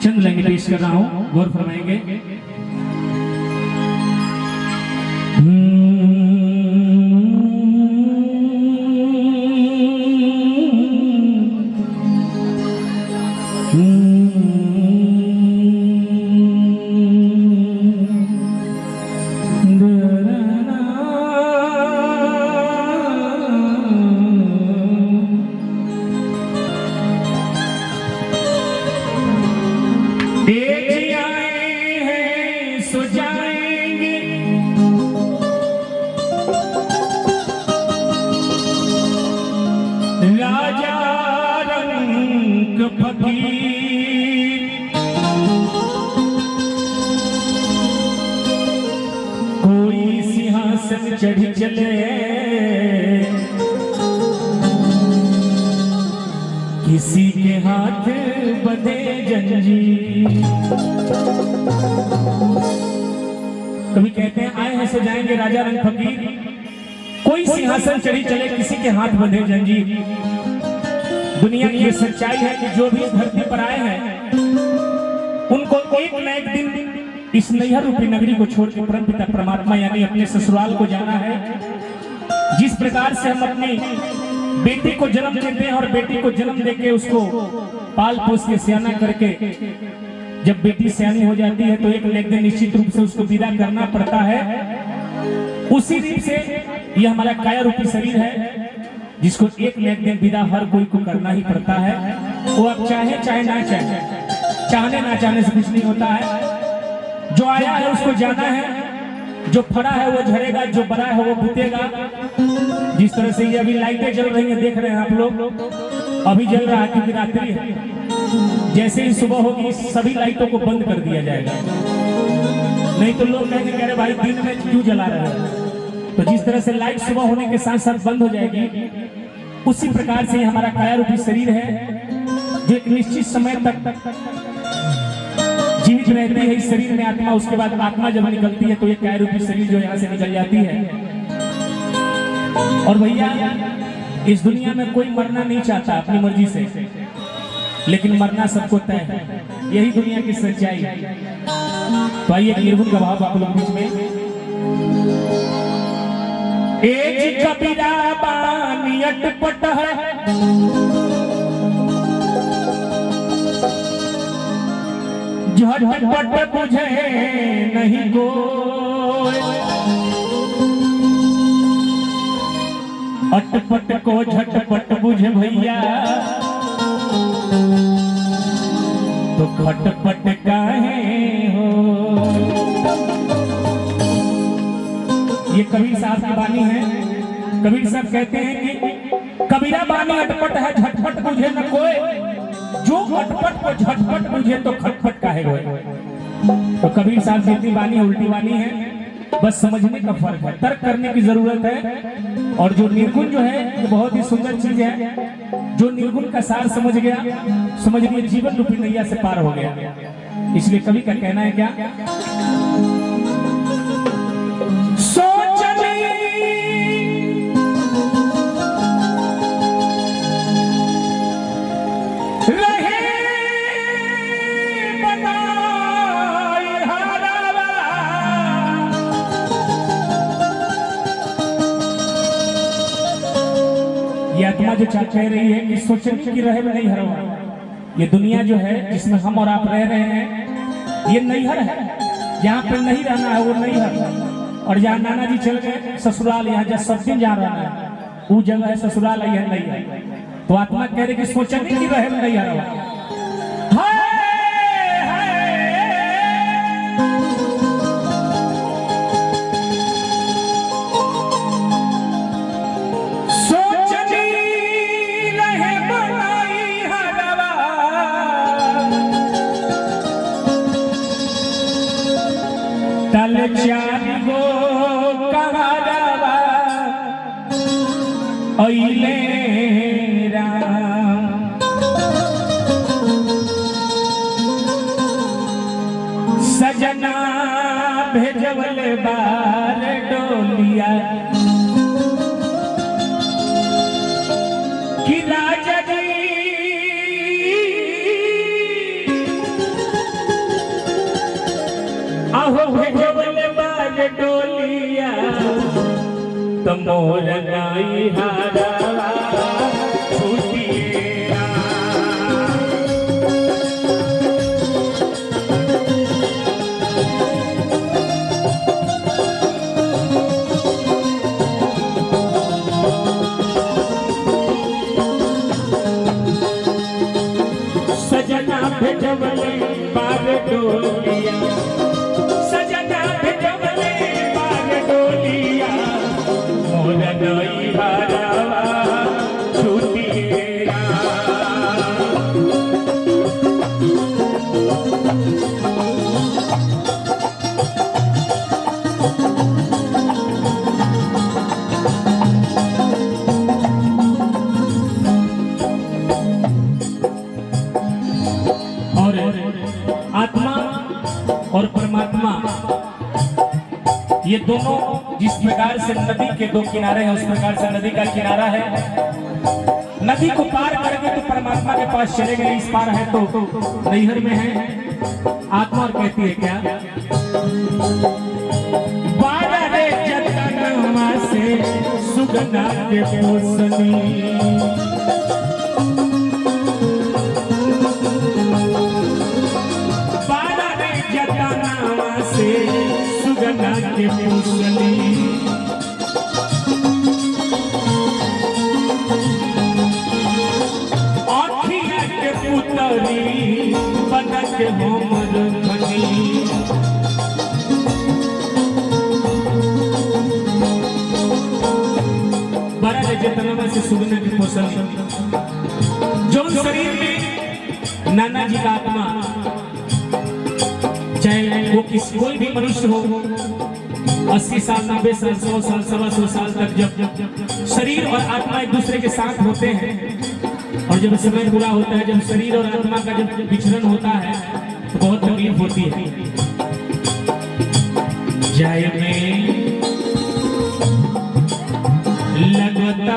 चंद लाइनें पेश कर रहा हूं, गौर फरमाएंगे। राजा रंग फकीर कोई सिंहासन चढ़ चले, किसी के हाथ बंधे जंजीर। कभी कहते हैं आए हैं सो जाएंगे राजा रंग फकीर, कोई सिंहासन चढ़ी चले, किसी के हाथ बंधे जंजीर। दुनिया की ये सच्चाई है कि जो भी इस धरती पर आए हैं उनको एक न एक दिन इस नैहर रूपी नगरी को छोड़ के परमपिता परमात्मा यानी अपने ससुराल को जाना है। जिस प्रकार से हम अपनी बेटी को जन्म देते हैं और बेटी को जन्म देके उसको पाल पोस के सियाना करके जब बेटी सियानी हो जाती है तो एक न एक दिन निश्चित रूप से उसको विदा करना पड़ता है। उसी रीत से ये हमारा काया रूपी शरीर है जिसको एक न एक दिन विदा हर कोई को करना ही पड़ता है। वो अब चाहे चाहे ना चाहे, चाहने ना चाहने से कुछ नहीं होता है। जो आया है उसको जाना है, जो फड़ा है वो झड़ेगा, जो बड़ा है वो भूतेगा। जिस तरह से ये अभी लाइटें जल रही हैं देख रहे हैं आप लोग, अभी जल रहा है क्योंकि रात्रि है। जैसे ही सुबह होगी सभी लाइटों को बंद कर दिया जाएगा, नहीं तो लोग कहेंगे कह रहे भाई दिन में क्यों जला रहे हैं। तो जिस तरह से लाइट सुबह होने के साथ साथ बंद हो जाएगी, उसी प्रकार से हमारा काया रूपी शरीर है जो एक निश्चित समय तक जीवित रहती है इस शरीर में आत्मा। उसके बाद आत्मा जब निकलती है तो ये काया रूपी शरीर जो यहाँ से निकल जाती है। और भैया इस दुनिया में कोई मरना नहीं चाहता अपनी मर्जी से, लेकिन मरना सबको तय है, यही दुनिया की सच्चाई है। तो आइए निर्गुण का भाव आप लोग बीच में। एक कबीरा बानी अटपट है, झटपट बुझे नहीं कोई, अटपट को झटपट बुझे भैया तो खटपट काहे हो। ये कबीर साहब की बानी है। कबीर साहब कहते हैं कि कबीरा बानी अटपट है, झटपट बुझे न कोई, जो अटपट को झटपट बुझे तो खटपट काहे होए। तो कबीर साहब की इतनी बानी उल्टी बानी है, बस समझने का फर्क है, तर्क करने की जरूरत है। और जो निर्गुण जो है ये बहुत ही सुंदर चीज है। जो निर्गुण का सार समझ गया, समझ लिए जीवन रूपी नैया से पार हो गया। इसलिए कवि का कहना है क्या, ये आत्मा जो कह रही है कि सोचने की रहे में नहीं हरवा। ये दुनिया जो है जिसमें हम और आप रह रहे हैं ये नैहर है, यहाँ पे नहीं रहना है वो नैहर। और जहाँ नाना जी चल गए ससुराल, यहाँ जब सब दिन जहाँ रहना है वो जगह है ससुराल, यह नहीं है। तो आत्मा कह रही कि सोचने की रहे में नहीं हरवा। तल चार गो कहारवा अइले राम, सजना भेजवल बार डोलिया कि राजा जी आहो भेजवले बाग डोलिया तमोर नाई हारा छूटिएरा सजना भेजवले बाग डोलिया सजना भेजवले बाग डोलिया मोर नई हारावा छूटिएरा और आत्मा और परमात्मा ये दोनों जिस प्रकार से नदी के दो किनारे हैं उस प्रकार से नदी का किनारा है। नदी को पार करके तो परमात्मा के पास चले गए, इस पार है तो नैहर में है। आत्मा और कहती है क्या, बारा रे जतनमा से सुगना के पोसनी सुगना के पूसनी आँखिया के पुतरी बनक हमर खनी बड़ा जतनमा से सुगना के पूसनी जो शरीर में नाना जी का आत्मा, चाहे वो कोई भी मनुष्य हो, 80 साल 90 साल 100 साल 125 साल तक जब शरीर और आत्मा एक दूसरे के साथ होते हैं और जब समय पूरा होता है, जब शरीर और आत्मा का जब विचरण होता है तो बहुत तकलीफ होती है। जय में लगता